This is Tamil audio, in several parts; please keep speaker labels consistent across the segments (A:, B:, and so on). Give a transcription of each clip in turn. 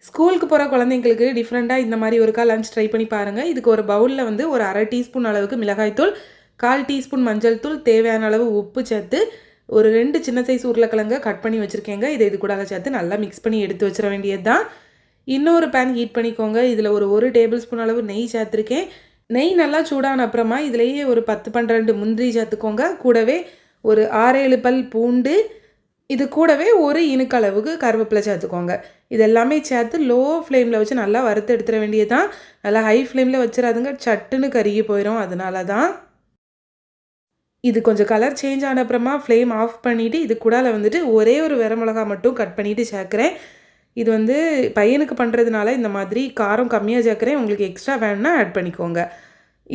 A: ஸ்கூலுக்கு போகிற குழந்தைங்களுக்கு டிஃப்ரெண்ட்டாக இந்த மாதிரி ஒருக்கா லஞ்ச் ட்ரை பண்ணி பாருங்கள். இதுக்கு ஒரு பவுலில் வந்து ஒரு 1/2 டீஸ்பூன் அளவுக்கு மிளகாய்த்தூள், 1/4 டீஸ்பூன் மஞ்சள் தூள், தேவையான அளவு உப்பு சேர்த்து ஒரு 2 சின்ன சைஸ் உருளைக்கிழங்க கட் பண்ணி வச்சுருக்கேங்க. இதை இது கூட சேர்த்து நல்லா மிக்ஸ் பண்ணி எடுத்து வச்சிட வேண்டியது தான். இன்னொரு பேன் ஹீட் பண்ணிக்கோங்க. இதில் ஒரு டேபிள் ஸ்பூன் அளவு நெய் சேர்த்துருக்கேன். நெய் நல்லா சூடான அப்புறமா இதிலேயே ஒரு 10-12 முந்திரி சேர்த்துக்கோங்க. கூடவே ஒரு 6-7 பல் பூண்டு, இது கூடவே ஒரு இனுக்களவுக்கு கருவேப்பிலை சேர்த்துக்கோங்க. இது எல்லாமே சேர்த்து லோ ஃப்ளேமில் வச்சு நல்லா வறுத்து எடுத்துட வேண்டியது தான். நல்லா ஹை ஃப்ளேமில் வச்சிடாதுங்க, சட்டுன்னு கருகி போயிடும். அதனால தான் இது கொஞ்சம் கலர் சேஞ்ச் ஆன அப்புறமா ஃப்ளேம் ஆஃப் பண்ணிவிட்டு இது கூட வந்துட்டு ஒரே ஒரு வரமிளகா மட்டும் கட் பண்ணிவிட்டு சேர்க்குறேன். இது வந்து பையனுக்கு பண்ணுறதுனால இந்த மாதிரி காரம் கம்மியாக சேர்க்குறேன். உங்களுக்கு எக்ஸ்ட்ரா வேணும்னா ஆட் பண்ணிக்கோங்க.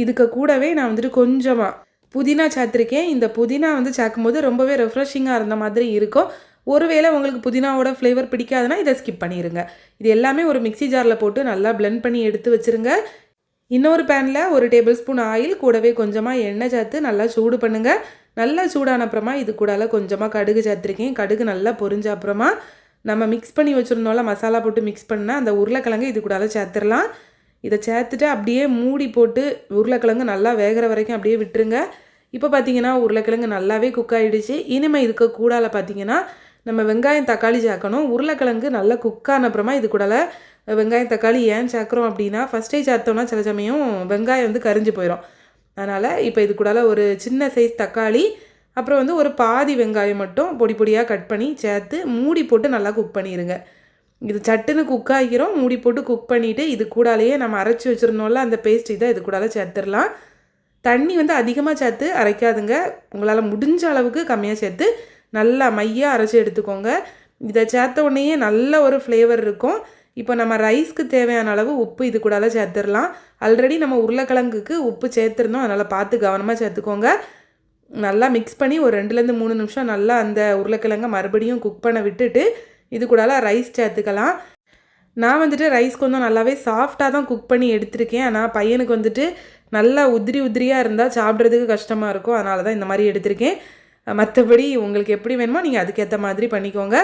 A: இதுக்கு கூடவே நான் வந்துட்டு கொஞ்சமாக புதினா சேர்த்துருக்கேன். இந்த புதினா வந்து சேர்க்கும்போது ரொம்பவே ரெஃப்ரெஷிங்காக இருந்த மாதிரி இருக்கும். ஒருவேளை உங்களுக்கு புதினாவோட ஃப்ளேவர் பிடிக்காதுன்னா இதை ஸ்கிப் பண்ணிடுங்க. இது எல்லாமே ஒரு மிக்ஸி ஜாரில் போட்டு நல்லா பிளெண்ட் பண்ணி எடுத்து வச்சுருங்க. இன்னொரு பேனில் ஒரு டேபிள் ஸ்பூன் ஆயில், கூடவே கொஞ்சமாக எண்ணெய் சேர்த்து நல்லா சூடு பண்ணுங்கள். நல்லா சூடான அப்புறமா இது கூட கொஞ்சமாக கடுகு சேர்த்துருக்கேன். கடுகு நல்லா பொரிஞ்ச அப்புறமா நம்ம மிக்ஸ் பண்ணி வச்சுருந்தோம்ல, மசாலா போட்டு மிக்ஸ் பண்ணால் அந்த உருளைக்கிழங்கு இது கூட சேர்த்துடலாம். இதை சேர்த்துட்டு அப்படியே மூடி போட்டு உருளைக்கிழங்கு நல்லா வேகிற வரைக்கும் அப்படியே விட்டுருங்க. இப்போ பார்த்தீங்கன்னா உருளைக்கிழங்கு நல்லாவே குக் ஆகிடுச்சு. இனிமேல் இதுக்கு கூடால பார்த்தீங்கன்னா நம்ம வெங்காயம் தக்காளி சேர்க்கணும். உருளைக்கிழங்கு நல்லா குக்கான அப்புறமா இது கூட வெங்காயம் தக்காளி ஏன் சேர்க்குறோம் அப்படின்னா, ஃபஸ்ட்டே சேர்த்தோம்னா சில சமயம் வெங்காயம் வந்து கரிஞ்சு போயிடும். அதனால் இப்போ இது கூட ஒரு சின்ன சைஸ் தக்காளி, அப்புறம் வந்து ஒரு பாதி வெங்காயம் மட்டும் பொடி பொடியாக கட் பண்ணி சேர்த்து மூடி போட்டு நல்லா குக் பண்ணிடுங்க. இது சட்டுன்னு குக் ஆகிரும். மூடி போட்டு குக் பண்ணிவிட்டு இது கூடாலேயே நம்ம அரைச்சி வச்சுருந்தோம்ல அந்த பேஸ்ட் இதை இது கூட சேர்த்துடலாம். தண்ணி வந்து அதிகமாக சேர்த்து அரைக்காதுங்க. உங்களால் முடிஞ்ச அளவுக்கு கம்மியாக சேர்த்து நல்லா மையாக அரைச்சி எடுத்துக்கோங்க. இதை சேர்த்த உடனேயே நல்ல ஒரு ஃப்ளேவர் இருக்கும். இப்போ நம்ம ரைஸ்க்கு தேவையான அளவு உப்பு இது கூட சேர்த்துடலாம். ஆல்ரெடி நம்ம உருளைக்கிழங்குக்கு உப்பு சேர்த்துருந்தோம், அதனால் பார்த்து கவனமாக சேர்த்துக்கோங்க. நல்லா மிக்ஸ் பண்ணி ஒரு 2-3 நிமிஷம் நல்லா அந்த உருளைக்கிழங்கை மறுபடியும் குக் பண்ண விட்டுட்டு இது கூட ரைஸ் சேர்த்துக்கலாம். நான் வந்துட்டு ரைஸ் கொஞ்சம் நல்லாவே சாஃப்டாக தான் குக் பண்ணி எடுத்திருக்கேன். ஆனால் பையனுக்கு வந்துட்டு நல்லா உதிரியாக இருந்தால் சாப்பிட்றதுக்கு கஷ்டமாக இருக்கும். அதனால தான் இந்த மாதிரி எடுத்திருக்கேன். மற்றபடி உங்களுக்கு எப்படி வேணுமோ நீங்கள் அதுக்கேற்ற மாதிரி பண்ணிக்கோங்க.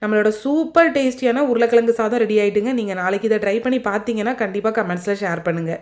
A: நம்மளோட சூப்பர் டேஸ்டியான உருளைக்கிழங்கு சாதம் ரெடி ஆகிட்டுங்க. நீங்கள் நாளைக்கு இதை ட்ரை பண்ணி பார்த்தீங்கன்னா கண்டிப்பாக கமெண்ட்ஸில் ஷேர் பண்ணுங்கள்.